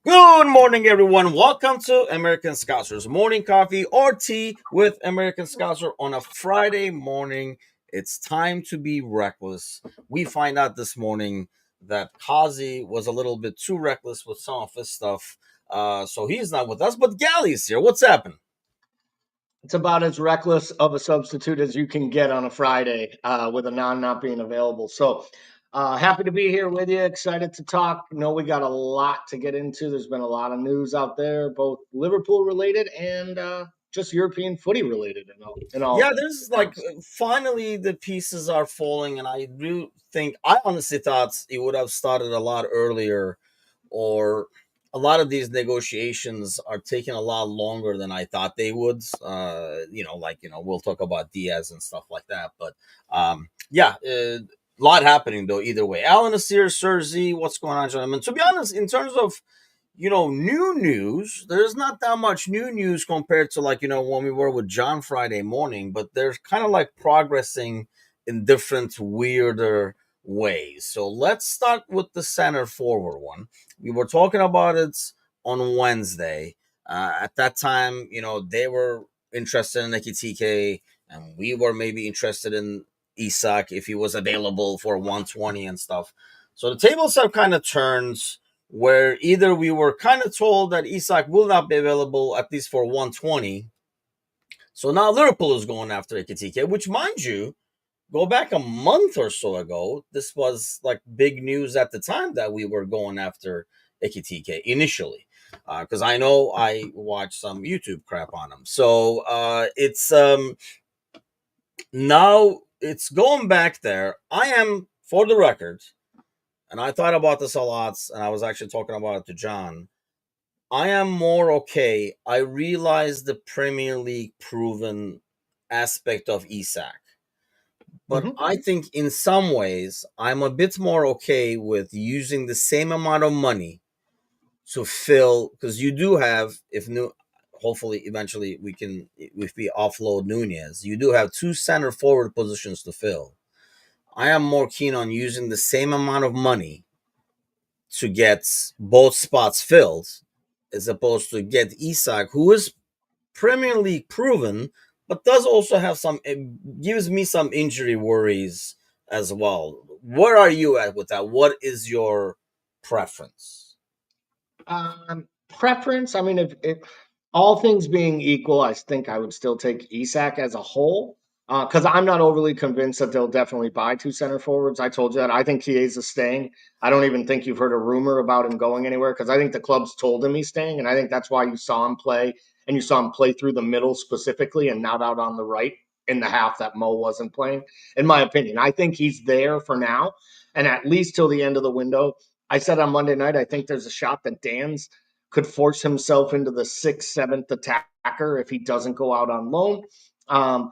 Good morning, everyone. Welcome to American Scousers Morning Coffee or Tea with American Scouser on a Friday morning. It's time to be reckless. We find out this morning that Kazi was a little bit too reckless with some of his stuff. So he's not with us, but Gally's here. What's happening? It's about as reckless of a substitute as you can get on a Friday with a non not being available. So happy to be here with you. Excited to talk. Know we got a lot to get into. There's been a lot of news out there, both Liverpool related and just European footy related. In all Yeah, there's like counts. finally the pieces are falling, and I do think I honestly thought it would have started a lot earlier, or a lot of these negotiations are taking a lot longer than I thought they would. We'll talk about Diaz and stuff like that, but yeah, a lot happening though. Either way, Alan Nasir, Sir Z, what's going on, gentlemen? To be honest, in terms of new news, there's not that much new news compared to when we were with John Friday morning, but they're kind of like progressing in different, weirder ways. So let's start with the center forward one. We were talking about it on Wednesday. At that time, they were interested in Ekitike, and we were maybe interested in Isak if he was available for 120 and stuff. So the tables have kind of turned where either we were kind of told that Isak will not be available at least for 120. So now Liverpool is going after Ekitike, which, mind you, go back a month or so ago, this was like big news at the time that we were going after Ekitike initially. Because I know I watched some YouTube crap on him. So it's now it's going back there. I am, for the record, and I thought about this a lot, and I was actually talking about it to John. I am more okay. I realize the Premier League proven aspect of Isak, but Hmm. I think in some ways I'm a bit more okay with using the same amount of money to fill, because you do have, if new, hopefully eventually we can, if we offload Nunez, you do have two center forward positions to fill. I am more keen on using the same amount of money to get both spots filled as opposed to get Isak, who is Premier League proven, but does also have some, it gives me some injury worries as well. Where are you at with that? What is your preference? Preference, I mean, if all things being equal, I think I would still take Isak as a whole. Because I'm not overly convinced that they'll definitely buy two center forwards. I told you that. I think Chiesa is staying. I don't even think you've heard a rumor about him going anywhere because I think the club's told him he's staying. And I think that's why you saw him play and you saw him play through the middle specifically and not out on the right in the half that Mo wasn't playing. In my opinion, I think he's there for now and at least till the end of the window. I said on Monday night, I think there's a shot that Dan's could force himself into the sixth, seventh attacker if he doesn't go out on loan. Um,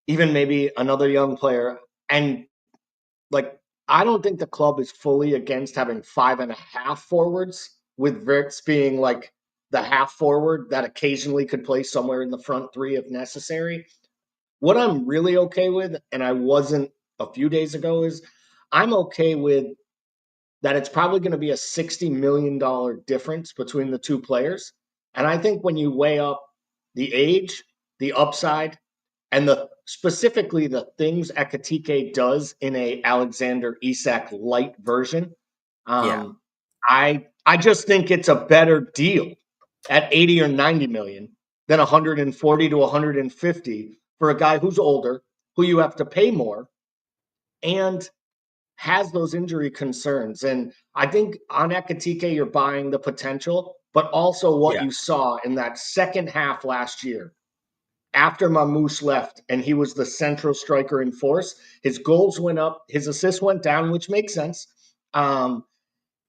Even maybe another young player. And like, I don't think the club is fully against having 5.5 forwards, with Wirtz being like the half forward that occasionally could play somewhere in the front three if necessary. What I'm really okay with, and I wasn't a few days ago, is I'm okay with that it's probably going to be a $60 million difference between the two players. And I think when you weigh up the age, the upside, and the specifically the things Ekitike does in a Alexander Isak light version, Yeah. I just think it's a better deal at 80 or 90 million than 140 to 150 for a guy who's older, who you have to pay more, and has those injury concerns. And I think on Ekitike, you're buying the potential, but also what Yeah. you saw in that second half last year after Mamouche left and he was the central striker in force. His goals went up, his assists went down, which makes sense. Um,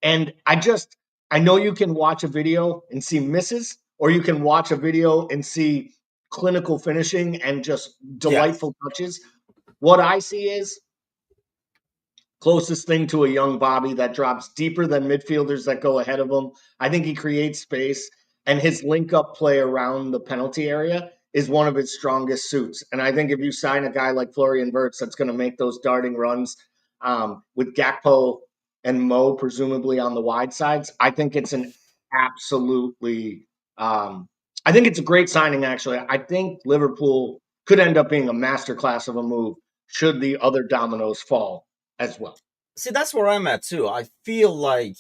and I know you can watch a video and see misses, or you can watch a video and see clinical finishing and just Yes. delightful touches. What I see is closest thing to a young Bobby that drops deeper than midfielders that go ahead of him. I think he creates space, and his link up play around the penalty area is one of his strongest suits. And I think if you sign a guy like Florian Wirtz that's going to make those darting runs with Gakpo and Mo presumably on the wide sides, I think it's an absolutely. I think it's a great signing, actually. I think Liverpool could end up being a masterclass of a move should the other dominoes fall as well. See, that's where I'm at too. I feel like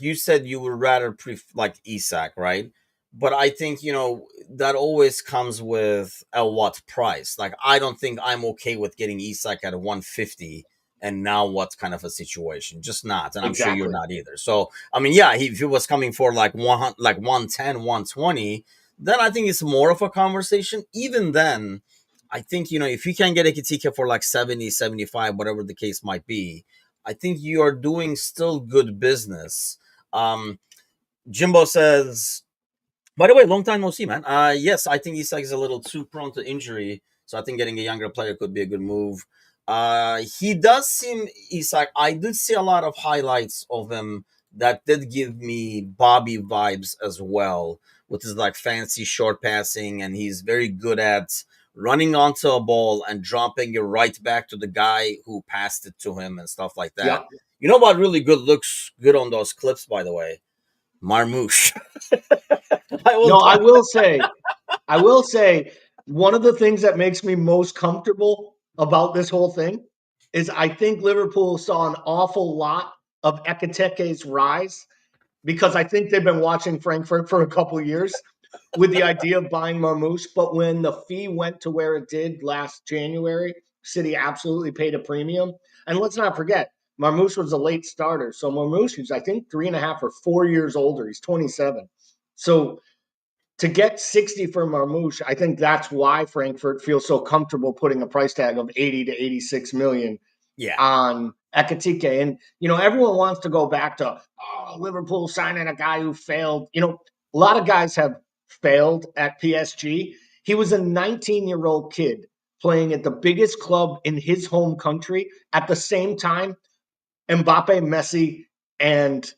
you said, you would rather like Isak, right? But I think that always comes with a what price. Like I don't think I'm okay with getting Isak at 150. And now what kind of a situation? Just not, and I'm sure you're Exactly. not either. So I mean, yeah, if he was coming for like 110, 120, then I think it's more of a conversation. Even then, I think if you can get a Ekitike for like 70, 75, whatever the case might be, I think you are doing still good business. um, Jimbo says, by the way, long time no see, man. Yes, I think Isak is a little too prone to injury, so I think getting a younger player could be a good move. He does seem Isak. I did see a lot of highlights of him that did give me Bobby vibes as well, with his like fancy short passing, and he's very good at running onto a ball and dropping it right back to the guy who passed it to him and stuff like that. Yep. You know what really good looks good on those clips, by the way? Marmouche. I will No, I talk. will say, I will say, one of the things that makes me most comfortable about this whole thing is I think Liverpool saw an awful lot of Ekitike's rise because I think they've been watching Frankfurt for a couple of years with the idea of buying Marmouche. But when the fee went to where it did last January, City absolutely paid a premium. And let's not forget, Marmouche was a late starter. So Marmouche is, I think, 3.5 or 4 years older. He's 27. So to get 60 for Marmouche, I think that's why Frankfurt feels so comfortable putting a price tag of 80 to 86 million Yeah. on Ekitike. And, everyone wants to go back to, Liverpool signing a guy who failed. A lot of guys have failed at PSG. He was a 19-year-old kid playing at the biggest club in his home country at the same time Mbappe, Messi, and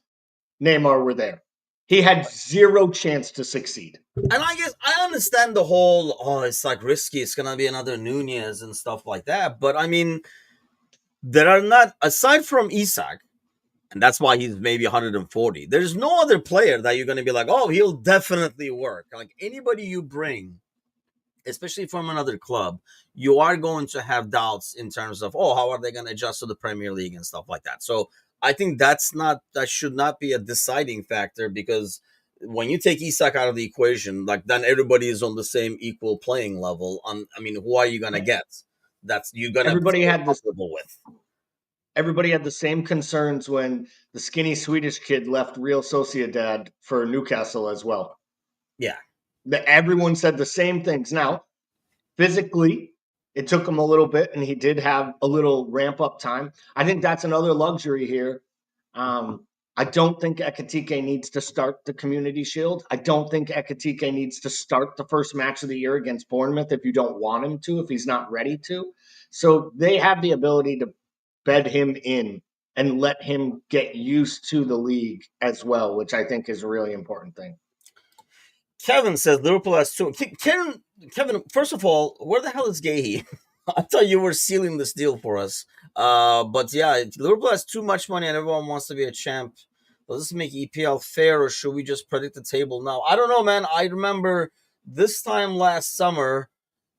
Neymar were there. He had zero chance to succeed. And I guess I understand the whole, it's like risky, it's gonna be another Nunez and stuff like that. But I mean, there are not, aside from Isak, and that's why he's maybe 140. There's no other player that you're gonna be like, oh, he'll definitely work. Like anybody you bring, especially from another club, you are going to have doubts in terms of, oh, how are they going to adjust to the Premier League and stuff like that. So I think that should not be a deciding factor, because when you take Isak out of the equation, like then everybody is on the same equal playing level. I mean, who are you going to get? That's you're going to Everybody feel had this comfortable with. everybody had the same concerns when the skinny Swedish kid left Real Sociedad for Newcastle as well. Yeah. Everyone said the same things. Now, physically, it took him a little bit, and he did have a little ramp up time. I think that's another luxury here. I don't think Ekitike needs to start the Community Shield. I don't think Ekitike needs to start the first match of the year against Bournemouth if you don't want him to, if he's not ready to. So they have the ability to bed him in and let him get used to the league as well, which I think is a really important thing. Kevin says Liverpool has two. Kevin, first of all, where the hell is Gahey? I thought you were sealing this deal for us. But yeah, Liverpool has too much money and everyone wants to be a champ. Does this make EPL fair, or should we just predict the table now? I don't know, man. I remember this time last summer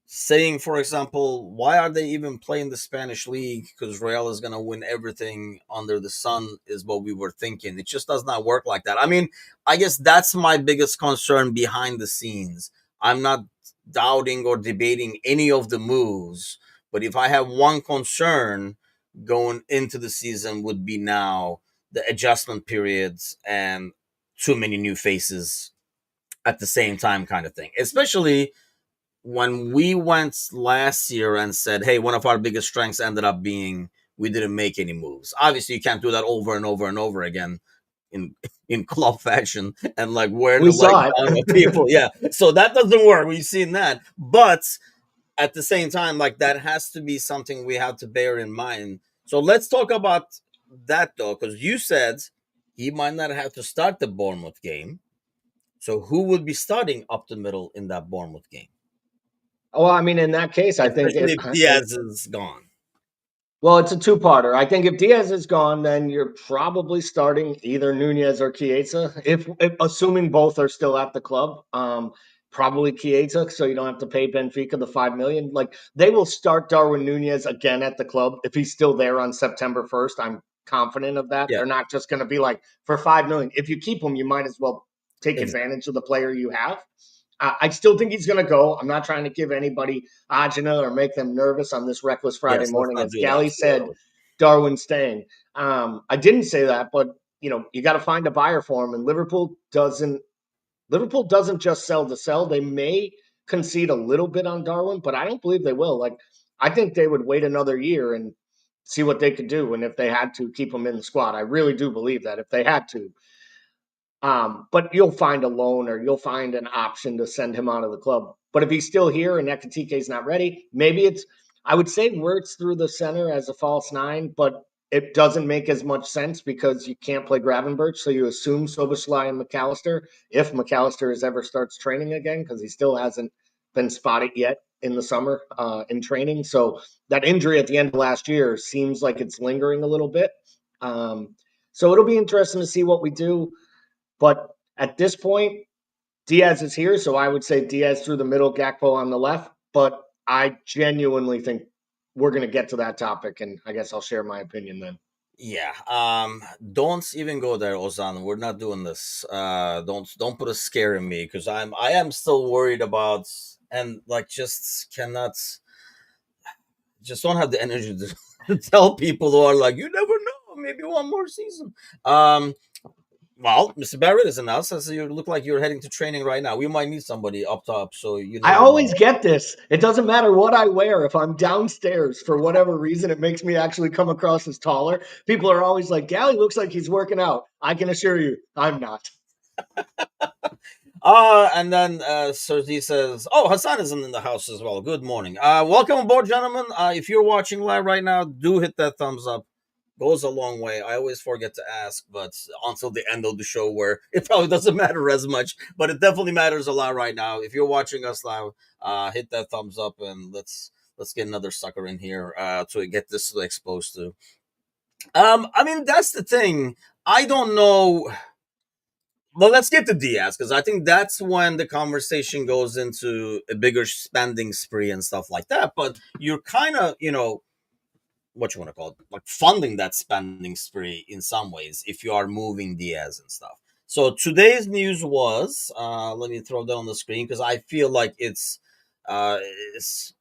saying, for example, why are they even playing the Spanish league? Because Real is going to win everything under the sun, is what we were thinking. It just does not work like that. I mean, I guess that's my biggest concern behind the scenes. I'm not doubting or debating any of the moves, but if I have one concern going into the season, would be now the adjustment periods and too many new faces at the same time, kind of thing. Especially when we went last year and said, hey, one of our biggest strengths ended up being we didn't make any moves. Obviously, you can't do that over and over and over again in in club fashion and like wear We the leg saw down of it. people. Yeah. So that doesn't work. We've seen that. But at the same time, like that has to be something we have to bear in mind. So let's talk about that though, because you said he might not have to start the Bournemouth game. So who would be starting up the middle in that Bournemouth game? Well, I mean, in that case, I think Especially if Diaz is gone. Well, it's a two-parter. I think if Diaz is gone, then you're probably starting either Nunez or Chiesa. If assuming both are still at the club, probably Chiesa, so you don't have to pay Benfica the 5 million. Like they will start Darwin Nunez again at the club if he's still there on September 1st. I'm confident of that. Yeah, They're not just going to be like for 5 million. If you keep him, you might as well take exactly. advantage of the player you have. I still think he's going to go. I'm not trying to give anybody agita or make them nervous on this reckless Friday Yes, let's morning. not As do that Gally too said, early. Darwin staying. I didn't say that, but you got to find a buyer for him, and Liverpool doesn't. Liverpool doesn't just sell to sell. They may concede a little bit on Darwin, but I don't believe they will. Like I think they would wait another year and see what they could do, and if they had to keep him in the squad, I really do believe that if they had to. But you'll find a loan or you'll find an option to send him out of the club. But if he's still here and Ekitike is not ready, maybe I would say Wirtz through the center as a false nine, but it doesn't make as much sense because you can't play Gravenberch. So you assume Soboslai and McAllister if McAllister ever starts training again, because he still hasn't been spotted yet in the summer in training. So that injury at the end of last year seems like it's lingering a little bit. So it'll be interesting to see what we do. But at this point, Diaz is here, so I would say Diaz through the middle, Gakpo on the left. But I genuinely think we're going to get to that topic, and I guess I'll share my opinion then. Yeah. Don't even go there, Ozan. We're not doing this. Don't put a scare in me because I am still worried about and like just don't have the energy to, to tell people who are like, you never know, maybe one more season. Um well, Mr. Barrett is announced as you look like you're heading to training right now. We might need somebody up top, so you I never always know. get this. It doesn't matter what I wear. If I'm downstairs for whatever reason, it makes me actually come across as taller. People are always like, Gally looks like he's working out. I can assure you, I'm not. And then Sergi says, "Oh, Hassan is in the house as well. Good morning. Welcome aboard, gentlemen. If you're watching live right now, do hit that thumbs up. Goes a long way. I always forget to ask, but until the end of the show, where it probably doesn't matter as much, but it definitely matters a lot right now. If you're watching us live, hit that thumbs up and let's get another sucker in here to get this exposed to. I mean that's the thing. I don't know. Well, let's get to Diaz because I think that's when the conversation goes into a bigger spending spree and stuff like that. But you're kind of, what you want to call it, like funding that spending spree in some ways if you are moving Diaz and stuff. So today's news was, let me throw that on the screen because I feel like uh, it's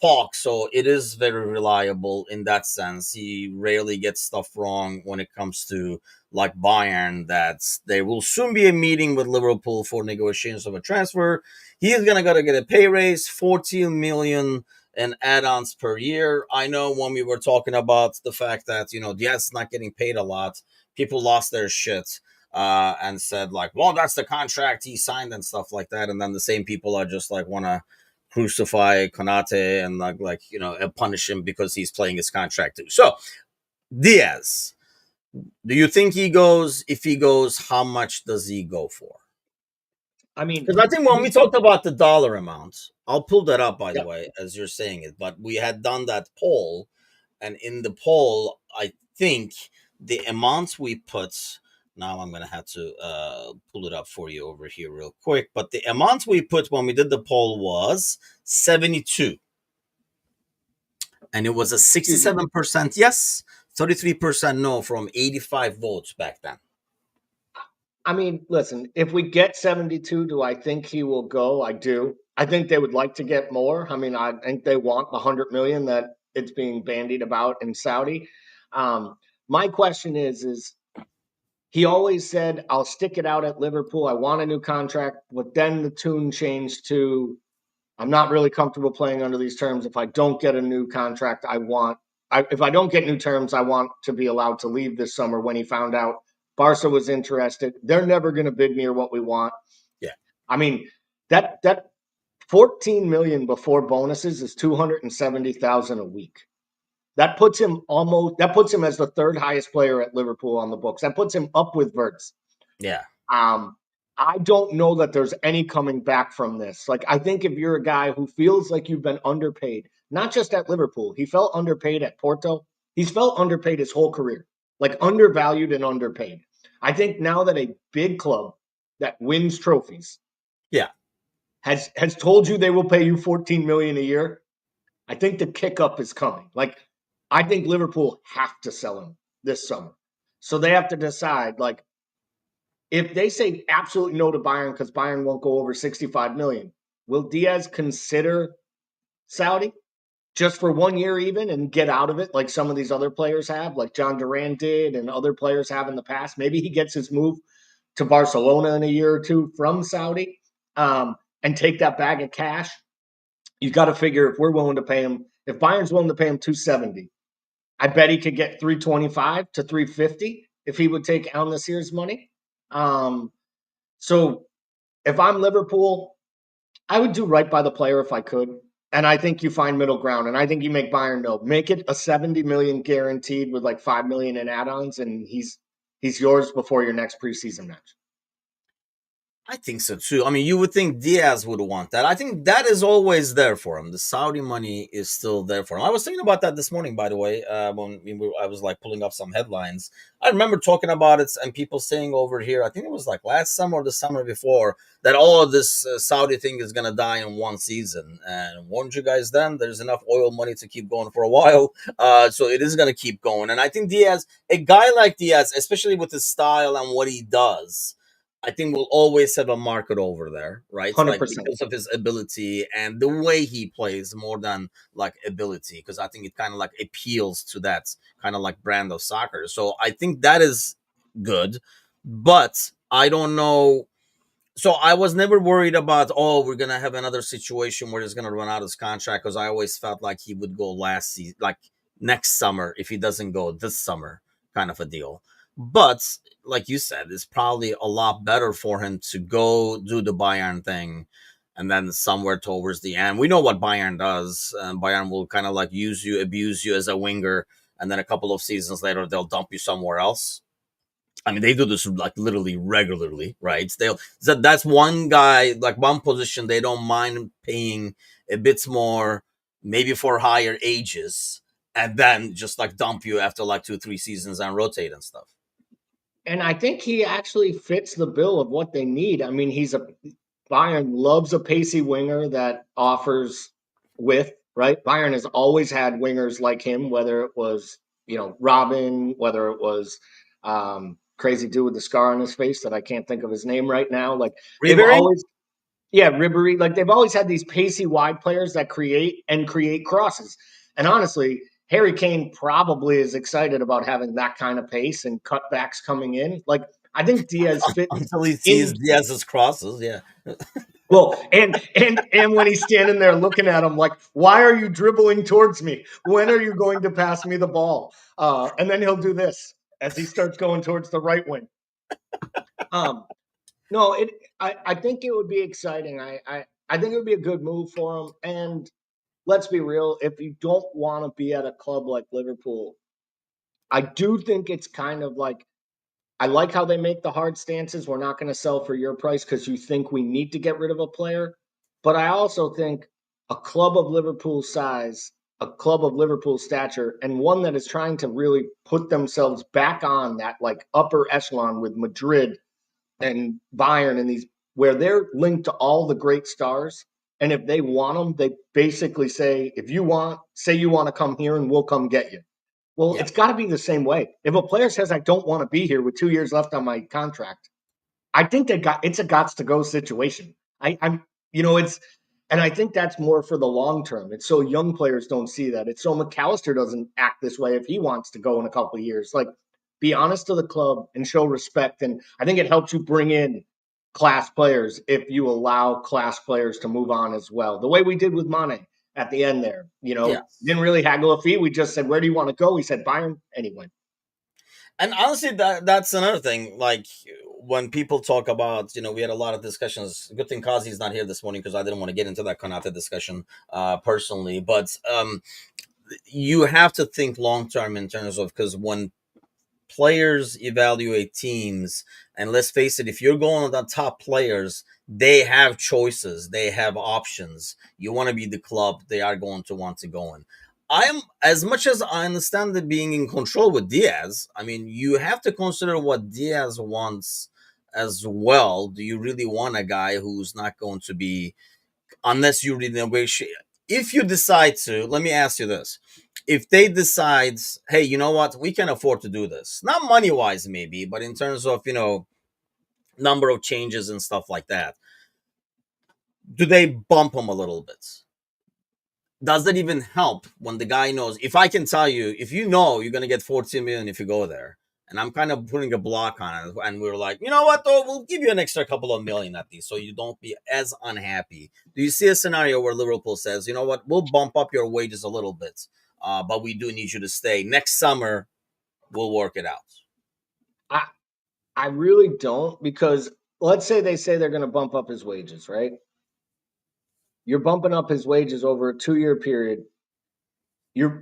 Fox, so it is very reliable in that sense. He rarely gets stuff wrong when it comes to like Bayern. That there will soon be a meeting with Liverpool for negotiations of a transfer. He is gonna gotta get a pay raise, 14 million and add-ons per year. I know when we were talking about the fact that Diaz is not getting paid a lot, people lost their shit and said like, "Well, that's the contract he signed and stuff like that." And then the same people are just like want to crucify Konate and punish him because he's playing his contract too. So Diaz, do you think he goes? If he goes, how much does he go for? I mean, Because I think when we talked about the dollar amount, I'll pull that up by the yeah, way as you're saying it. But we had done that poll, and in the poll, I think the amount we put. Now I'm gonna have to pull it up for you over here real quick. But the amount we put when we did the poll was 72, and it was a excuse me. 67% yes, 33% no from 85 votes back then. I mean, listen, if we get 72, do I think he will go? I do. I think they would like to get more. I mean, I think they want the 100 million that it's being bandied about in Saudi. Um, my question is he always said, I'll stick it out at Liverpool. I want a new contract. But then the tune changed to, I'm not really comfortable playing under these terms. If I don't get a new contract, if I don't get new terms, I want to be allowed to leave this summer. When he found out Barca was interested, they're never going to bid near what we want. Yeah. I mean, that 14 million before bonuses is 270,000 a week. That puts him as the third highest player at Liverpool on the books. That puts him up with Verts. Yeah. Um, I don't know that there's any coming back from this. Like, I think if you're a guy who feels like you've been underpaid, not just at Liverpool. He felt underpaid at Porto. He's felt underpaid his whole career, like undervalued and underpaid. I think now that a big club that wins trophies Yeah, has told you they will pay you 14 million a year, I think the kick up is coming. Like, I think Liverpool have to sell him this summer. So they have to decide, like, if they say absolutely no to Bayern because Bayern won't go over 65 million, will Diaz consider Saudi just for 1 year even and get out of it like some of these other players have, like John Duran did and other players have in the past? Maybe he gets his move to Barcelona in a year or two from Saudi, and take that bag of cash. You got to figure if we're willing to pay him, if Bayern's willing to pay him 270, I bet he could get 325 to 350 if he would take Al Nasir's money. Um, so if I'm Liverpool, I would do right by the player if I could. And I think you find middle ground. And I think you make Bayern know. Make it a 70 million guaranteed with like 5 million in add-ons, and he's yours before your next preseason match. I think so too. I mean, you would think Diaz would want that. I think that is always there for him. The Saudi money is still there for him. I was thinking about that this morning, by the way, when I was like pulling up some headlines. I remember talking about it and people saying over here, I think it was like last summer or the summer before, that all of this Saudi thing is going to die in one season. And warned you guys then, there's enough oil money to keep going for a while. So it is going to keep going. And I think Diaz, a guy like Diaz, especially with his style and what he does, I think we'll always have a market over there, right? Like 100%. because of his ability and the way he plays more than like ability, because I think it kind of like appeals to that kind of like brand of soccer. So I think that is good, but I don't know. So I was never worried about, oh, we're gonna have another situation where he's gonna run out his contract, because I always felt like he would go last season, like next summer if he doesn't go this summer, kind of a deal. But like you said, it's probably a lot better for him to go do the Bayern thing, and then somewhere towards the end, we know what Bayern does. Bayern will kind of like use you, abuse you as a winger, and then a couple of seasons later they'll dump you somewhere else. I mean, they do this like literally regularly, right? That's one guy, like one position they don't mind paying a bit more, maybe for higher ages, and then just like dump you after like 2 3 seasons and rotate and stuff. And I think he actually fits the bill of what they need. I mean, Bayern loves a pacey winger that offers width, right? Bayern has always had wingers like him, whether it was, Robin, whether it was crazy dude with the scar on his face that I can't think of his name right now. Like they've Ribery? always, yeah, Ribery, like they've always had these pacey wide players that create crosses. And honestly, Harry Kane probably is excited about having that kind of pace and cutbacks coming in. Like I think Diaz fit Until he sees in. Diaz's crosses, yeah. Well, and when he's standing there looking at him like, why are you dribbling towards me? When are you going to pass me the ball? And then he'll do this as he starts going towards the right wing. Um, no, I think it would be exciting. I think it would be a good move for him. And let's be real, if you don't want to be at a club like Liverpool, I do think it's kind of like, I like how they make the hard stances. We're not going to sell for your price because you think we need to get rid of a player. But I also think a club of Liverpool size, a club of Liverpool stature, and one that is trying to really put themselves back on that like upper echelon with Madrid and Bayern and these, where they're linked to all the great stars. And if they want them, they basically say, if you want, say you want to come here and we'll come get you. Well, Yeah. it's got to be the same way. If a player says, I don't want to be here with 2 years left on my contract, I think it's a gots to go situation. I'm, it's, and I think that's more for the long term. It's so young players don't see that. It's so McAllister doesn't act this way if he wants to go in a couple of years. Like, be honest to the club and show respect. And I think it helps you bring in class players if you allow class players to move on as well. The way we did with Mane at the end there, Yes. didn't really haggle a fee. We just said, where do you want to go? He said, Bayern, and he went. And honestly, that's another thing. Like when people talk about, we had a lot of discussions. Good thing Kazi's not here this morning, because I didn't want to get into that Konate discussion personally. But you have to think long term in terms of, because when players evaluate teams, and let's face it, if you're going on the top players, they have choices, they have options. You want to be the club they are going to want to go in. I'm as much as I understand the being in control with Diaz. I mean, you have to consider what Diaz wants as well. Do you really want a guy who's not going to be, unless you renegotiate? If you decide to, let me ask you this: if they decide, hey, you know what, we can afford to do this, not money wise maybe, but in terms of number of changes and stuff like that, do they bump them a little bit? Does that even help when the guy knows? If I can tell you, if you know you're going to get 14 million if you go there, and I'm kind of putting a block on it, and we're like, you know what, though, we'll give you an extra couple of million at least so you don't be as unhappy. Do you see a scenario where Liverpool says, you know what, we'll bump up your wages a little bit, but we do need you to stay next summer, we'll work it out? I I really don't, because let's say they say they're going to bump up his wages, right? You're bumping up his wages over a 2-year period. You're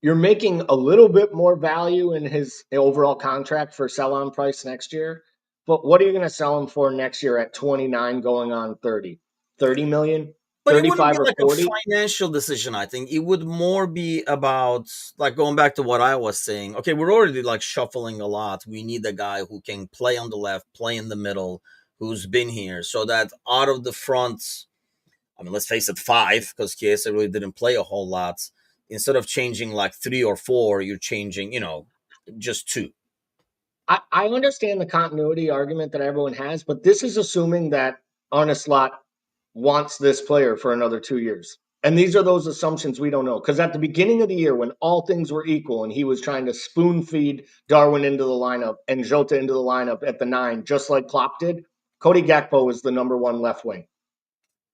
making a little bit more value in his overall contract for sell on price next year. But what are you going to sell him for next year at 29 going on 30? 30 million, But it wouldn't 35 be or like a 40? financial decision. I think it would more be about, like, going back to what I was saying. Okay, we're already like shuffling a lot. We need a guy who can play on the left, play in the middle, who's been here, so that out of the front, I mean, let's face it, five, because Chiesa really didn't play a whole lot. Instead of changing like three or four, you're changing, just two. I understand the continuity argument that everyone has, but this is assuming that Arne Slot wants this player for another 2 years. And these are those assumptions we don't know. Because at the beginning of the year, when all things were equal and he was trying to spoon feed Darwin into the lineup and Jota into the lineup at the 9, just like Klopp did, Cody Gakpo was the number 1 left wing.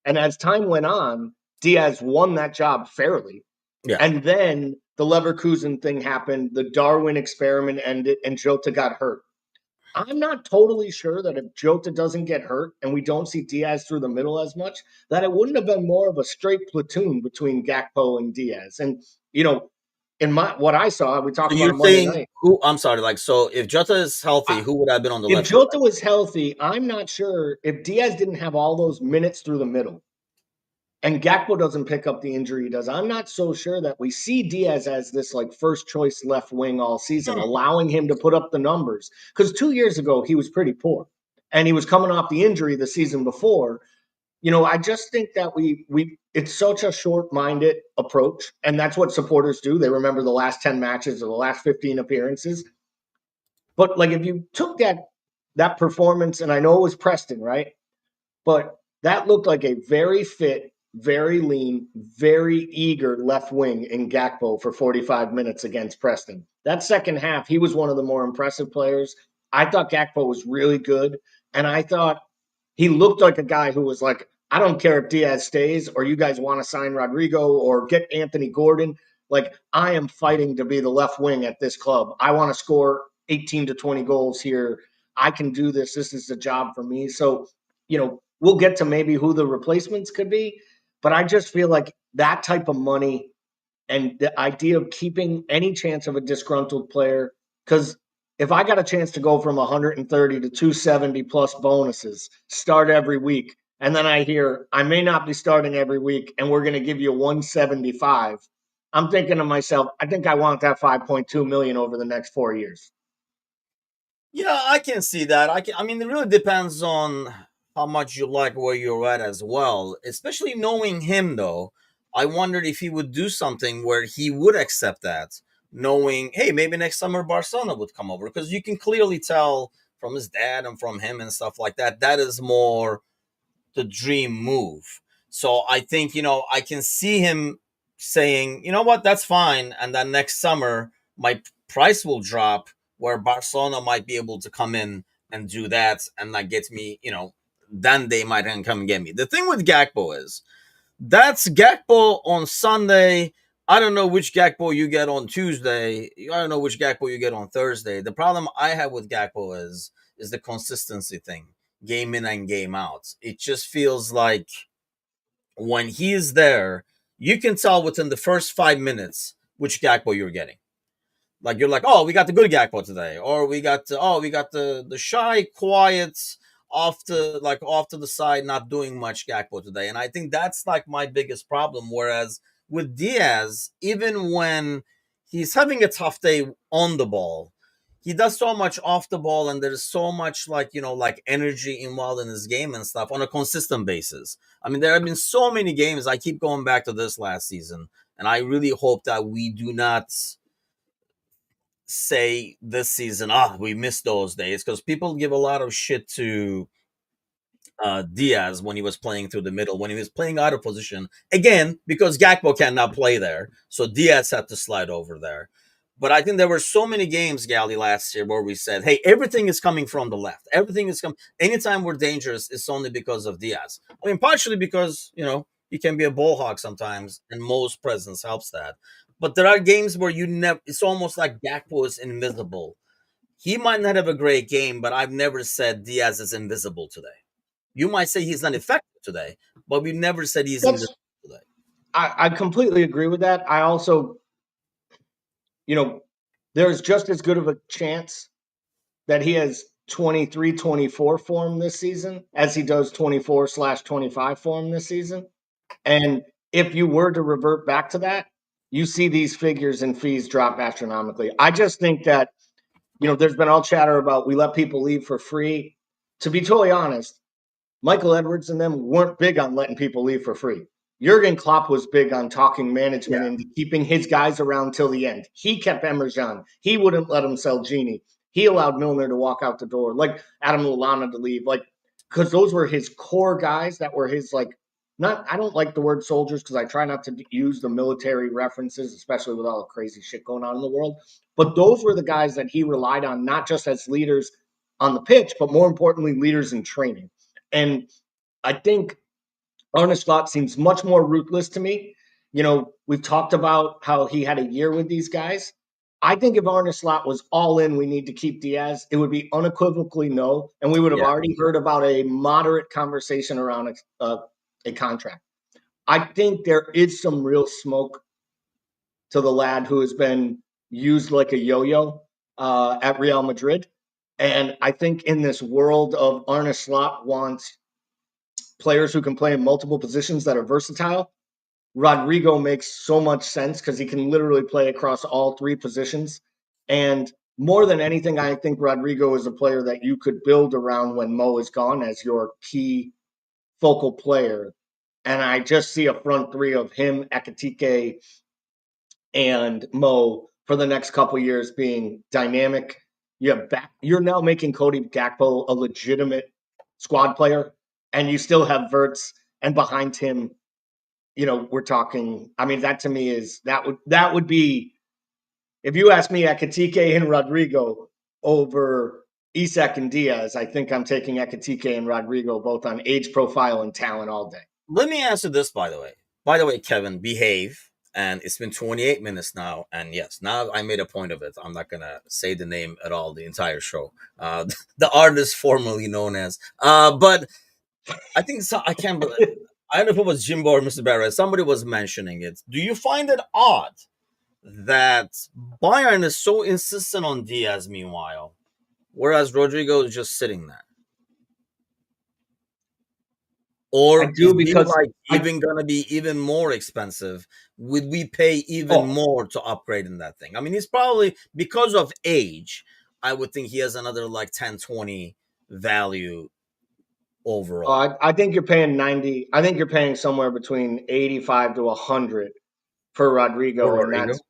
And as time went on, Diaz won that job fairly. Yeah. And then the Leverkusen thing happened, the Darwin experiment ended, and Jota got hurt. I'm not totally sure that if Jota doesn't get hurt and we don't see Diaz through the middle as much, that it wouldn't have been more of a straight platoon between Gakpo and Diaz. And in what I saw, we So talked about you're it Monday saying night. who? I'm sorry. Like, so if Jota is healthy, I, who would have been on the if left hand Jota side? was healthy, I'm not sure if Diaz didn't have all those minutes through the middle and Gakpo doesn't pick up the injury he does. I'm not so sure that we see Diaz as this like first choice left wing all season, Hmm. allowing him to put up the numbers. Because 2 years ago he was pretty poor, and he was coming off the injury the season before. I just think that we it's such a short-minded approach, and that's what supporters do. They remember the last 10 matches or the last 15 appearances. But like if you took that performance, and I know it was Preston, right? But that looked like a very fit, very lean, very eager left wing in Gakpo for 45 minutes against Preston. That second half, he was one of the more impressive players. I thought Gakpo was really good, and I thought he looked like a guy who was like, I don't care if Diaz stays or you guys want to sign Rodrygo or get Anthony Gordon. Like, I am fighting to be the left wing at this club. I want to score 18 to 20 goals here. I can do this. This is the job for me. So, we'll get to maybe who the replacements could be. But I just feel like that type of money and the idea of keeping any chance of a disgruntled player, because if I got a chance to go from 130 to 270 plus bonuses, start every week, and then I hear I may not be starting every week and we're going to give you 175, I'm thinking to myself, I think I want that 5.2 million over the next 4 years. Yeah, I can see that. I mean, it really depends on how much you like where you're at as well. Especially knowing him, though, I wondered if he would do something where he would accept that, knowing, hey, maybe next summer Barcelona would come over, because you can clearly tell from his dad and from him and stuff like that. That is more the dream move. So I think, I can see him saying, you know what, that's fine. And then next summer, my price will drop where Barcelona might be able to come in and do that and that gets me, then they might come and get me. The thing with Gakpo is that's Gakpo on Sunday. I don't know which Gakpo you get on Tuesday. I don't know which Gakpo you get on Thursday. The problem I have with Gakpo is the consistency thing, game in and game out. It just feels like when he is there, you can tell within the first 5 minutes which Gakpo you're getting. Like you're like, oh, we got the good Gakpo today, or we got the shy, quiet, off to the side, not doing much Gakpo today. And I think that's like my biggest problem. Whereas with Diaz, even when he's having a tough day on the ball, he does so much off the ball, and there's so much like like energy involved in his game and stuff on a consistent basis. I mean, there have been so many games. I keep going back to this last season, and I really hope that we do not say this season, we missed those days, because people give a lot of shit to Diaz when he was playing through the middle, when he was playing out of position again, because Gakpo cannot play there, so Diaz had to slide over there. But I think there were so many games, Gally, last year where we said, "Hey, everything is coming from the left. Everything is coming. Anytime we're dangerous, it's only because of Diaz." I mean, partially because he can be a ball hawk sometimes, and Mo's presence helps that. But there are games where you never. It's almost like Gakpo is invisible. He might not have a great game, but I've never said Diaz is invisible today. You might say he's not effective today, but we never said he's invisible That's today. I completely agree with that. I also, you know, there's just as good of a chance that he has 23-24 form this season as he does 24/25 form this season. And if you were to revert back to that, you see these figures and fees drop astronomically. I just think that, there's been all chatter about we let people leave for free. To be totally honest, Michael Edwards and them weren't big on letting people leave for free. Jurgen Klopp was big on talking management Yeah. and keeping his guys around till the end. He kept Emerjan. He wouldn't let him sell Genie. He allowed Milner to walk out the door, like Adam Lallana to leave, like because those were his core guys that were his like. Not, I don't like the word soldiers because I try not to use the military references, especially with all the crazy shit going on in the world. But those were the guys that he relied on, not just as leaders on the pitch, but more importantly, leaders in training. And I think Arne Slot seems much more ruthless to me. We've talked about how he had a year with these guys. I think if Arne Slot was all in, we need to keep Diaz, it would be unequivocally no. And we would have Yeah. already heard about a moderate conversation around a contract. I think there is some real smoke to the lad who has been used like a yo yo at Real Madrid. And I think in this world of Arne Slot wants players who can play in multiple positions that are versatile. Rodrygo makes so much sense because he can literally play across all three positions. And more than anything, I think Rodrygo is a player that you could build around when Mo is gone as your key focal player. And I just see a front three of him, Ekitike, and Mo for the next couple years being dynamic. You're now making Cody Gakpo a legitimate squad player, and you still have Verts, and behind him, we're talking. I mean, that to me is that would be if you ask me, Ekitike and Rodrygo over Isak and Diaz. I think I'm taking Ekitike and Rodrygo both on age profile and talent all day. Let me answer this, by the way. By the way, Kevin, behave. And it's been 28 minutes now. And yes, now I made a point of it. I'm not going to say the name at all the entire show. The artist formerly known as. But I think so, I can't believe. I don't know if it was Jimbo or Mr. Barrett. Somebody was mentioning it. Do you find it odd that Bayern is so insistent on Diaz, meanwhile, whereas Rodrigo is just sitting there? I Or is do he because like I even gonna be even more expensive? Would we pay even oh more to upgrade in that thing? I mean, he's probably because of age, I would think he has another like 10, 20 value overall. I think you're paying 90. I think you're paying somewhere between 85 to 100 for For Rodrigo, and Rodrigo? that's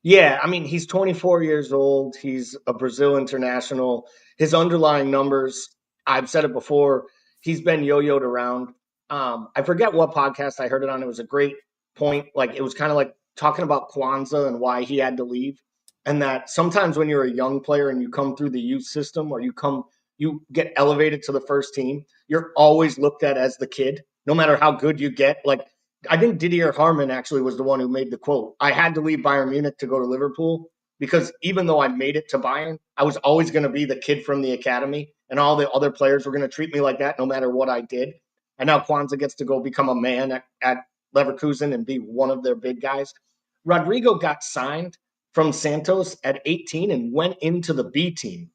yeah. I mean, he's 24 years old. He's a Brazil international. His underlying numbers, I've said it before, he's been yo-yoed around. I forget what podcast I heard it on. It was a great point. Like it was kind of like talking about Kwanzaa and why he had to leave, and that sometimes when you're a young player and you come through the youth system or you get elevated to the first team, you're always looked at as the kid, no matter how good you get. Like I think Didier Harmon actually was the one who made the quote. I had to leave Bayern Munich to go to Liverpool because even though I made it to Bayern, I was always going to be the kid from the academy, and all the other players were going to treat me like that no matter what I did. And now Kwanzaa gets to go become a man at Leverkusen and be one of their big guys. Rodrigo got signed from Santos at 18 and went into the B team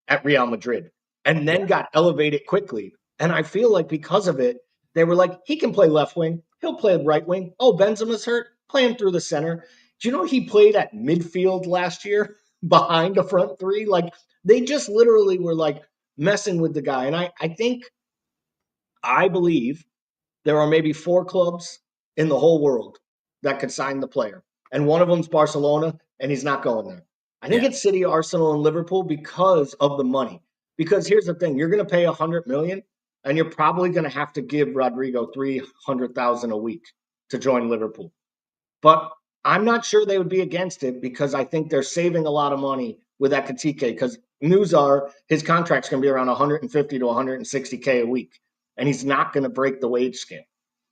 at Real Madrid and Yeah, then got elevated quickly. And I feel like because of it, they were like, he can play left wing, he'll play right wing. Oh, Benzema's hurt, play him through the center. Do you know he played at midfield last year behind the front three? Like they just literally were like messing with the guy. And I believe there are maybe 4 clubs in the whole world that could sign the player. And one of them's Barcelona, and he's not going there. I think yeah, it's City, Arsenal, and Liverpool because of the money. Because here's the thing, you're going to pay 100 million, and you're probably going to have to give Rodrygo 300,000 a week to join Liverpool. But I'm not sure they would be against it because I think they're saving a lot of money with Ekitike because news are his contract's going to be around 150 to 160K a week, and he's not going to break the wage scale.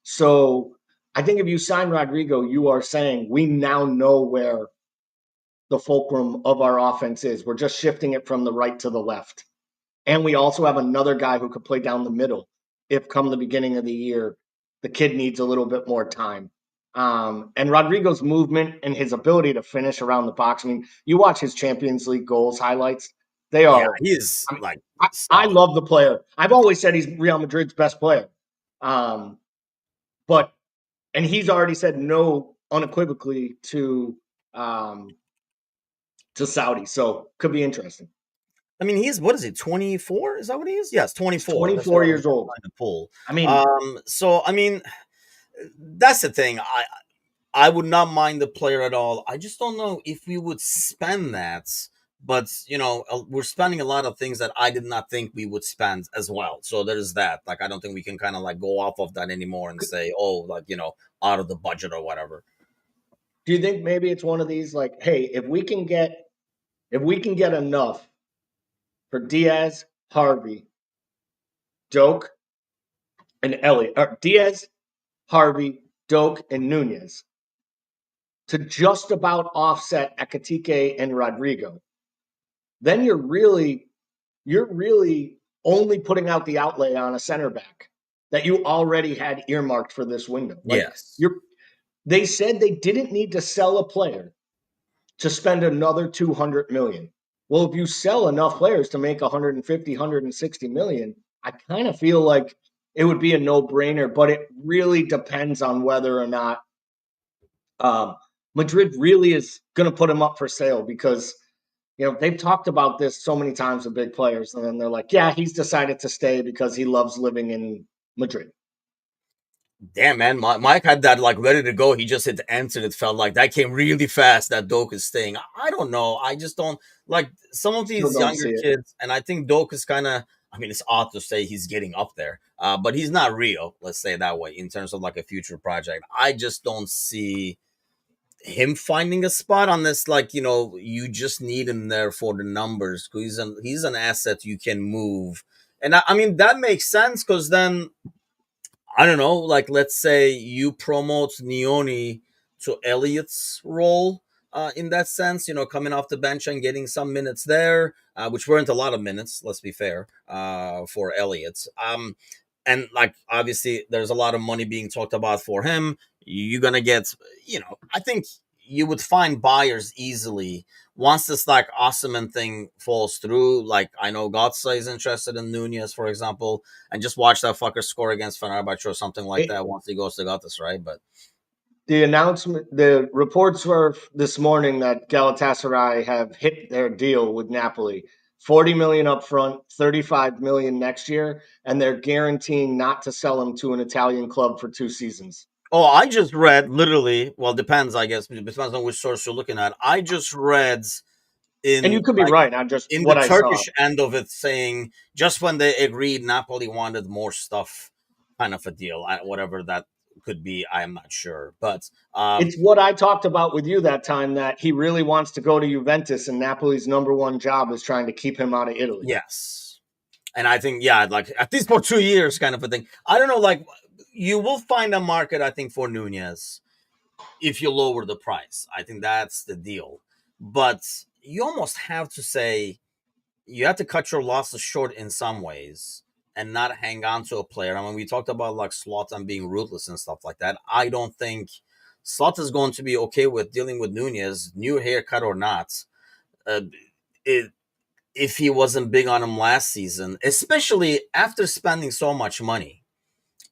So I think if you sign Rodrygo, you are saying we now know where the fulcrum of our offense is. We're just shifting it from the right to the left. And we also have another guy who could play down the middle if come the beginning of the year, the kid needs a little bit more time. And Rodrigo's movement and his ability to finish around the box. I mean, you watch his Champions League goals highlights. They yeah. are, He's I mean, like I solid. love the player. I've always said he's Real Madrid's best player. Um, but, and he's already said no unequivocally um, to Saudi. So could be interesting. I mean, he's what is he? 24? Is that what he is? Yes, He's 24. That's what 24 I was years old. trying to pull. I mean, So I mean, that's the thing. I would not mind the player at all. I just don't know if we would spend that. But we're spending a lot of things that I did not think we would spend as well. So there's that. Like, I don't think we can kind of like go off of that anymore and say, oh, like out of the budget or whatever. do you think maybe it's one of these like, hey, if we can get enough for Diaz, Harvey, Doak, and Elliott, or Diaz, Harvey, Doak, and Nunez to just about offset Ekitike and Rodrygo, then you're really only putting out the outlay on a center back that you already had earmarked for this window. Like Yes. they said they didn't need to sell a player to spend another 200 million. Well, if you sell enough players to make 150, 160 million, I kind of feel like it would be a no-brainer, but it really depends on whether or not um, Madrid really is going to put him up for sale because they've talked about this so many times with big players, and then they're like, yeah, he's decided to stay because he loves living in Madrid. Damn, man. Mike had that like ready to go. He just hit the enter. It felt like that came really fast. That Doak is staying. I don't know. I just don't like some of Still these don't younger see it. kids. And I think Doak is kind of, I mean, it's odd to say he's getting up there, but he's not real. Let's say it that way in terms of like a future project. I just don't see him finding a spot on this. Like, you just need him there for the numbers. He's an asset you can move. And I mean, that makes sense because then I don't know, like let's say you promote Neoni to Elliott's role in that sense, coming off the bench and getting some minutes there, which weren't a lot of minutes, let's be fair, for Elliott. And like obviously there's a lot of money being talked about for him. You're gonna get, I think you would find buyers easily once this like Osman thing falls through. Like I know Gotsa is interested in Nunez, for example, and just watch that fucker score against Fenerbahce or something like it that once he goes to Galatasaray, right? But the reports were this morning that Galatasaray have hit their deal with Napoli. 40 million up front, 35 million next year, and they're guaranteeing not to sell him to an Italian club for 2 seasons. I just read literally. Well, depends, I guess. It depends on which source you're looking at. I just read And you in could be like right on just in the what I saw. Turkish end of it saying just when they agreed Napoli wanted more stuff, kind of a deal, whatever that could be. I'm not sure, but It's what I talked about with you that time that he really wants to go to Juventus, and Napoli's number one job is trying to keep him out of Italy. yes. And I think, yeah, like at least for 2 years, kind of a thing. I don't know, like you will find a market, I think, for Nunez if you lower the price. I think that's the deal. But you almost have to say you have to cut your losses short in some ways and not hang on to a player. I mean, we talked about like Slot and being ruthless and stuff like that. I don't think Slot is going to be okay with dealing with Nunez, new haircut or not. Uh, it, if he wasn't big on him last season, especially after spending so much money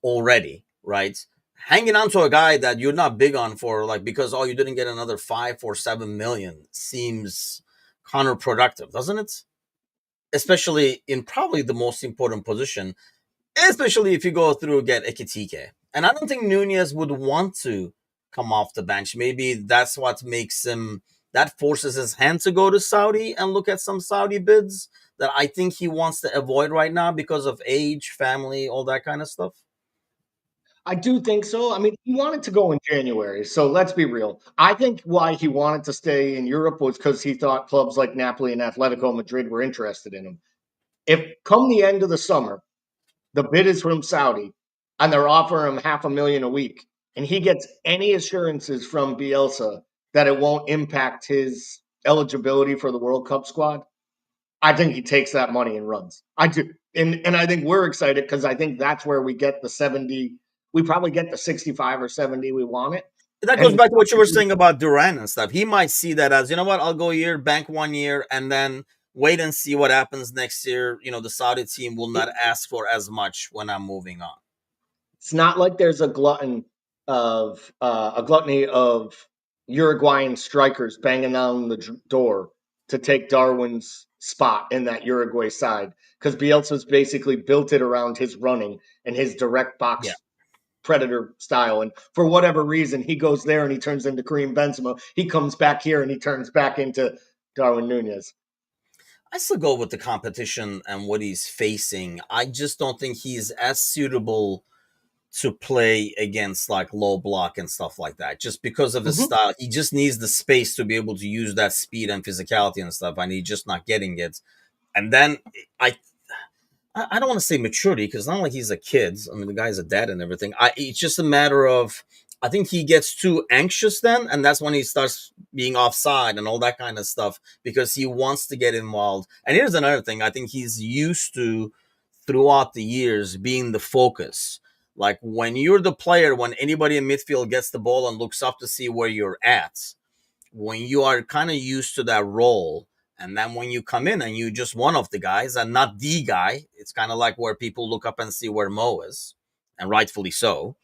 already, right? Hanging on to a guy that you're not big on for like because you didn't get another 5 or 7 million seems counterproductive, doesn't it? Especially in probably the most important position, especially if you go through get Ekitike. And I don't think Nunez would want to come off the bench. Maybe that's what makes him that forces his hand to go to Saudi and look at some Saudi bids that I think he wants to avoid right now because of age, family, all that kind of stuff. I do think so. I mean, he wanted to go in January, so let's be real. I think why he wanted to stay in Europe was because he thought clubs like Napoli and Atletico Madrid were interested in him. If come the end of the summer, the bid is from Saudi, and they're offering him 500,000 a week, and he gets any assurances from Bielsa that it won't impact his eligibility for the World Cup squad, I think he takes that money and runs. I do. And I think we're excited because I think that's where we get the 70. We probably get the 65 or 70 we want it. That goes And back to what you were saying about Duran and stuff. He might see that as, you know what, I'll go a year, bank 1 year, and then wait and see what happens next year. The Saudi team will not ask for as much when I'm moving on. it's not like there's a gluttony of Uruguayan strikers banging on the door to take Darwin's spot in that Uruguay side because Bielsa's basically built it around his running and his direct Yeah. box predator style. And for whatever reason, he goes there and he turns into Kareem Benzema. He comes back here and he turns back into Darwin Nunez. I still go with the competition and what he's facing. I just don't think he's as suitable to play against like low block and stuff like that. Just because of his Mm-hmm. style, he just needs the space to be able to use that speed and physicality and stuff, and he's just not getting it. And then I I don't want to say maturity because not like he's a kid. I mean, the guy's a dad and everything. It's just a matter of I think he gets too anxious then, and that's when he starts being offside and all that kind of stuff because he wants to get involved. And here's another thing: I think he's used to throughout the years being the focus. Like when you're the player, when anybody in midfield gets the ball and looks up to see where you're at, when you are kind of used to that role, and then when you come in and you just one of the guys and not the guy, it's kind of like where people look up and see where Mo is, and rightfully so.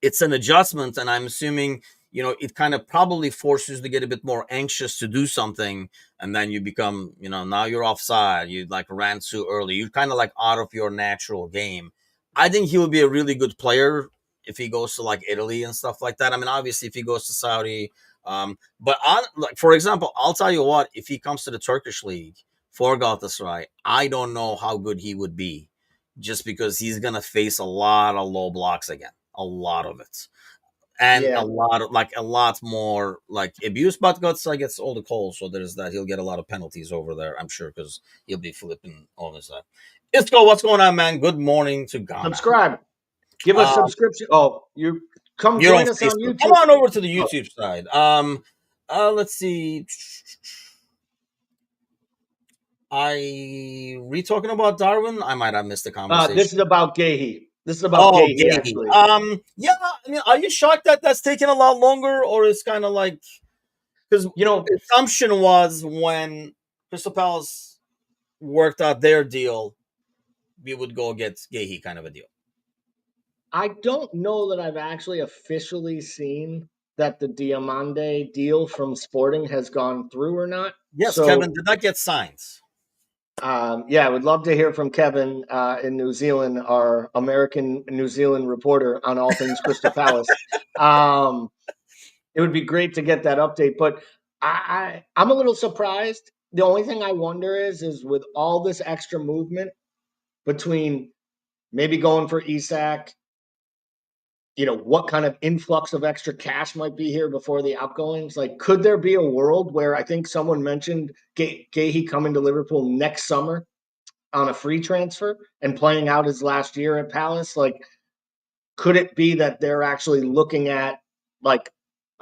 It's an adjustment, and I'm assuming it kind of probably forces you to get a bit more anxious to do something, and then you become now you're offside, you like ran too early, you're kind of like out of your natural game. I think he will be a really good player if he goes to like Italy and stuff like that. I mean, obviously if he goes to Saudi, but like for example, I'll tell you what, if he comes to the Turkish league for Galatasaray, I don't know how good he would be, just because he's gonna face a lot of low blocks again, a lot of it, and Yeah. a lot more like abuse. But Galatasaray gets all the calls, so there's that. He'll get a lot of penalties over there, I'm sure, because he'll be flipping all this stuff. Isco, what's going on, man? Good morning to Ghana. Subscribe. Give us Um, subscription. Oh, you come you're on join us on Facebook. Come YouTube. on over to the Oh, YouTube side. Let's see. We talking about Darwin? I might have missed the this conversation. is about Gahey. This is about Oh, Gahey, Gay. actually. Yeah. I mean, are you shocked that that's taking a lot longer, or it's kind of like because You know, the assumption was when Crystal Palace worked out their deal, we would go get Gahey kind of a deal. I don't know that I've actually officially seen that the Diamande deal from Sporting has gone through or not. Yes, Kevin, So, did that get signed? yeah, I would love to hear from Kevin in New Zealand, our American New Zealand reporter on all things Crystal Palace. Um, it would be great to get that update, but I'm a little surprised. The only thing I wonder is with all this extra movement between maybe going for Isak, what kind of influx of extra cash might be here before the outgoings? Like, could there be a world where I think someone mentioned Gahey coming to Liverpool next summer on a free transfer and playing out his last year at Palace? Like, could it be that they're actually looking at like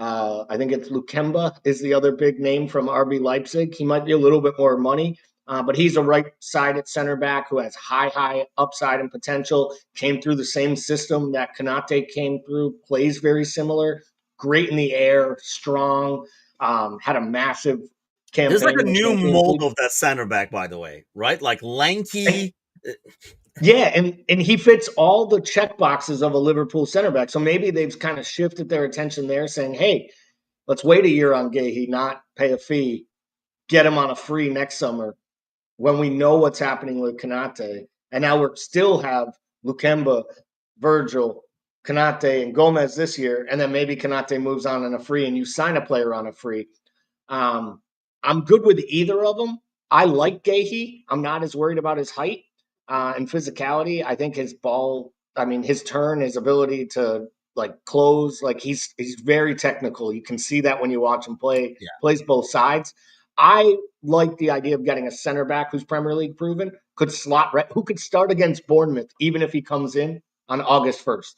I think it's Lukemba is the other big name from RB Leipzig. He might be a little bit more money, but he's a right-sided center back who has high upside and potential. Came through the same system that Kanate came through. Plays very similar. great in the air, strong, had a massive There's like campaign a in the new Champions mold League. of that center back, by the way, right? Like And lanky. yeah, and he fits all the check boxes of a Liverpool center back. So maybe they've kind of shifted their attention there, saying, "Hey, let's wait a year on Gahey, not pay a fee, get him on a free next summer when we know what's happening with Kanate." And now we still have Lukemba, Virgil, Kanate, and Gomez this year, and then maybe Kanate moves on a free, and you sign a player on a free. Um, I'm good with either of them. I like Gahey. I'm not as worried about his height and physicality. I think his ball, I mean, his turn, his ability to like close, like he's very technical. You can see that when you watch him play. Yeah. Plays both sides. I like the idea of getting a center back who's Premier League proven, could slot right, who could start against Bournemouth even if he comes in on August 1st.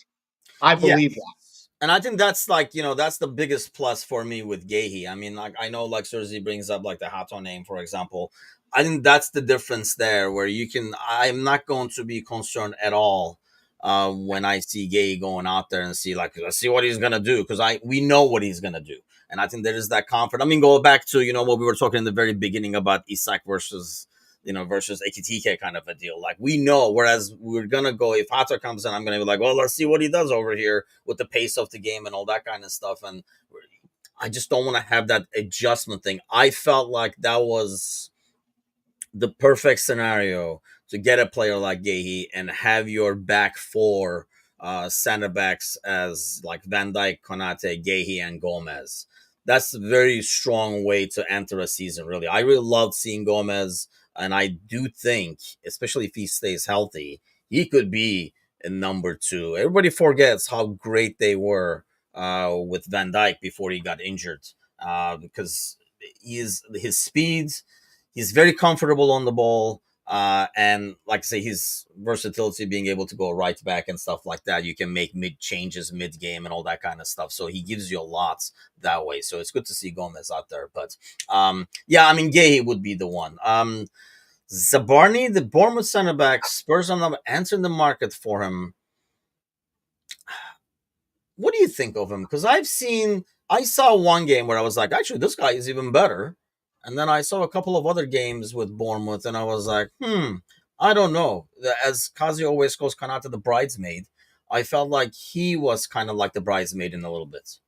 I believe that. Yes. And I think that's like, that's the biggest plus for me with Gahey. I mean, like I know like Cersei brings up like the Hato name, for example. I think that's the difference there where I'm not going to be concerned at all when I see Gay going out there and see like let's see what he's gonna do because we know what he's gonna do. And I think there is that comfort. I mean, go back to what we were talking in the very beginning about Isak versus Ekitike kind of a deal. Like we know, whereas we're gonna go if Hatter comes in, I'm gonna be like, well, let's see what he does over here with the pace of the game and all that kind of stuff. And I just don't want to have that adjustment thing. I felt like that was the perfect scenario to get a player like Gahey and have your back four center backs as like Van Dijk, Konate, Gahey, and Gomez. That's a very strong way to enter a season, really. I really loved seeing Gomez, and I do think, especially if he stays healthy, he could be a number two. Everybody forgets how great they were with Van Dijk before he got injured because his speed, he's very comfortable on the ball. And like I say, his versatility, being able to go right back and stuff like that, you can make mid changes mid game and all that kind of stuff. So he gives you a lot that way. So it's good to see Gomez out there. But yeah, I mean, Gay would be the one. Zabarni, the Bournemouth center back, Spurs on answering the market for him. What do you think of him? Because I saw one game where I was like, actually, this guy is even better. And then I saw a couple of other games with Bournemouth, and I was like, I don't know. As Kazi always calls Kanata the bridesmaid, I felt like he was kind of like the bridesmaid in a little bit.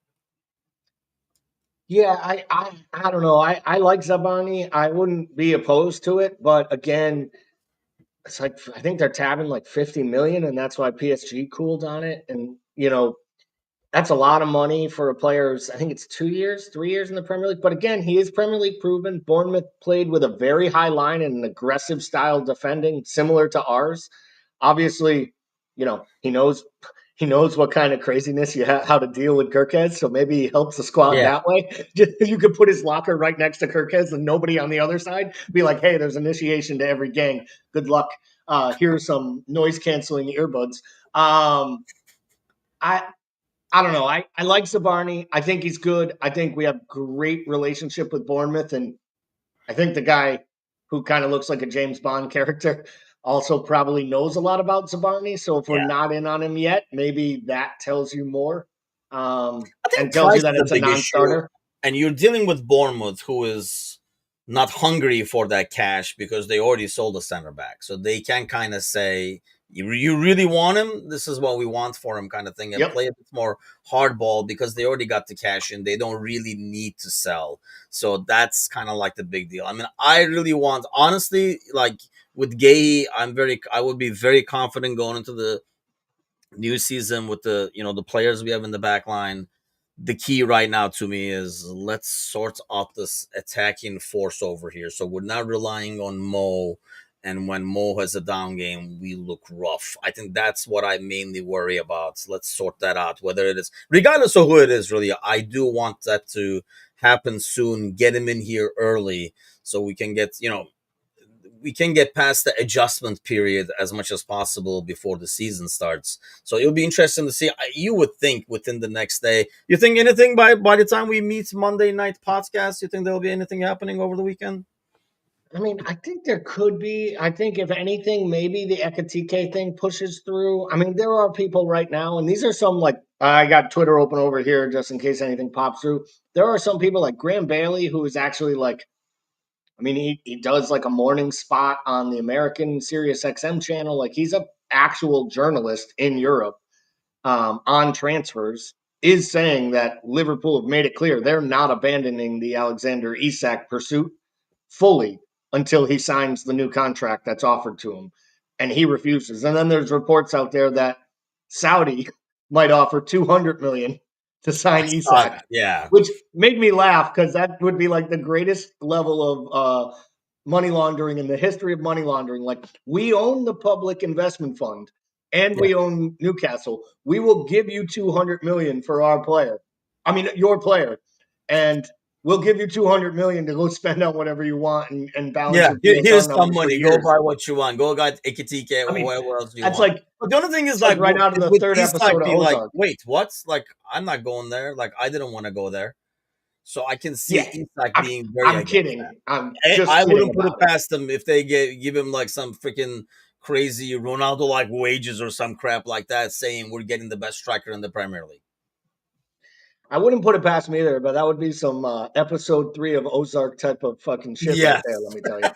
Yeah, I don't know. I like Zabani. I wouldn't be opposed to it, but again, it's like I think they're tabbing like 50 million, and that's why PSG cooled on it. And that's a lot of money for a player who's, I think it's 2 years, 3 years in the Premier League. But again, he is Premier League proven. Bournemouth played with a very high line and an aggressive style defending, similar to ours. Obviously, he knows what kind of craziness how to deal with Kirkez. So maybe he helps the squad Yeah. that way. Just, you could put his locker right next to Kirkez and nobody on the other side. Be like, hey, there's initiation to every gang. Good luck. Here's some noise canceling earbuds. I I don't know. I like Zabarni. I think he's good. I think we have great relationship with Bournemouth, and I think the guy who kind of looks like a James Bond character also probably knows a lot about Zabarni. So if we're Yeah. not in on him yet, maybe that tells you more, I think and tells you price that is a it's a big issue, non-starter. and you're dealing with Bournemouth, who is not hungry for that cash because they already sold a center back, so they can kind of say, "You really want him? This is what we want for him," kind of thing, and Yep. play a bit more hardball because they already got the cash in. They don't really need to sell, so that's kind of like the big deal. I mean, I really want, honestly, like with Gay, I would be very confident going into the new season with the players we have in the back line. The key right now to me is let's sort out this attacking force over here. So we're not relying on Mo, and when Mo has a down game, we look rough. I think that's what I mainly worry about. Let's sort that out. Whether it is, regardless of who it is, really, I do want that to happen soon. Get him in here early so we can get past the adjustment period as much as possible before the season starts. So it'll be interesting to see. You would think within the next day. You think anything by the time we meet Monday night podcast? You think there'll be anything happening over the weekend? I mean, I think there could be. I think if anything, maybe the Ekitike thing pushes through. I mean, there are people right now, and these are some like I got Twitter open over here just in case anything pops through. There are some people like Graham Bailey who is actually like, I mean, he does like a morning spot on the American Sirius XM channel. Like he's a actual journalist in Europe on transfers. Is saying that Liverpool have made it clear they're not abandoning the Alexander Isak pursuit fully until he signs the new contract that's offered to him. And he refuses. And then there's reports out there that Saudi might offer 200 million to I sign saw Isak, that. Yeah. which made me laugh because that would be like the greatest level of money laundering in the history of money laundering. Like we own the public investment fund and Yeah. we own Newcastle. We will give you 200 million for our player. I mean, your player. And we'll give you 200 million to go spend on whatever you want and balance Yeah, your here's PSR some numbers for money. Go years. buy what you want. Go get Ekitike I or mean, whatever else you that's want. like But the other thing is it's like like right out of the with third Isak episode of being like, Ozark. wait, what? Like, I'm not going there. Like, I didn't want to go there. So I can see Yeah, Isak I'm, being very I'm against that. kidding. I'm just I kidding wouldn't put it about it. past them if they give him like some freaking crazy Ronaldo like wages or some crap like that, saying we're getting the best striker in the Premier League. I wouldn't put it past me either, but that would be some episode 3 of Ozark type of fucking shit right Yes. there. Let me tell you.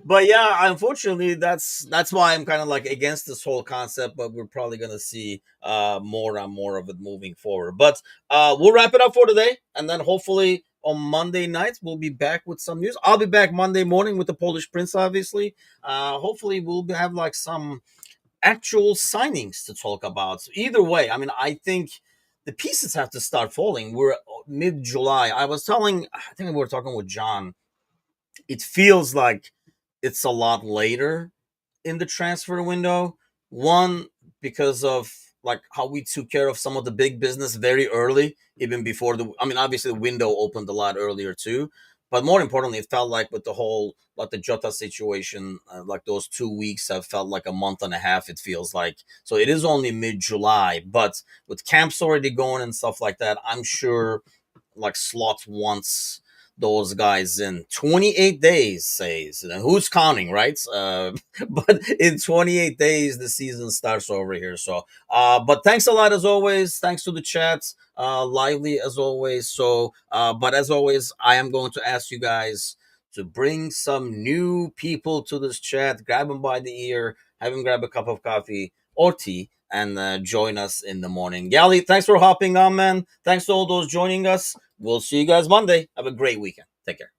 But yeah, unfortunately, that's why I'm kind of like against this whole concept. But we're probably gonna see more and more of it moving forward. But we'll wrap it up for today, and then hopefully on Monday night we'll be back with some news. I'll be back Monday morning with the Polish Prince, obviously. Hopefully have like some actual signings to talk about. So either way, I mean, I think the pieces have to start falling. We're mid July. I think we were talking with John. It feels like it's a lot later in the transfer window. One, because of like how we took care of some of the big business very early, even before I mean, obviously the window opened a lot earlier too. But more importantly, it felt like with the whole, like the Jota situation, like those 2 weeks have felt like a month and a half, it feels like. So it is only mid July, but with camps already going and stuff like that, I'm sure like Slot wants those guys in 28 days, says. And who's counting, right? But in 28 days, the season starts over here. So, but thanks a lot as always. Thanks to the chats. Lively as always. So, but as always, I am going to ask you guys to bring some new people to this chat, grab them by the ear, have them grab a cup of coffee or tea, and join us in the morning. Gally, thanks for hopping on, man. Thanks to all those joining us. We'll see you guys Monday. Have a great weekend. Take care.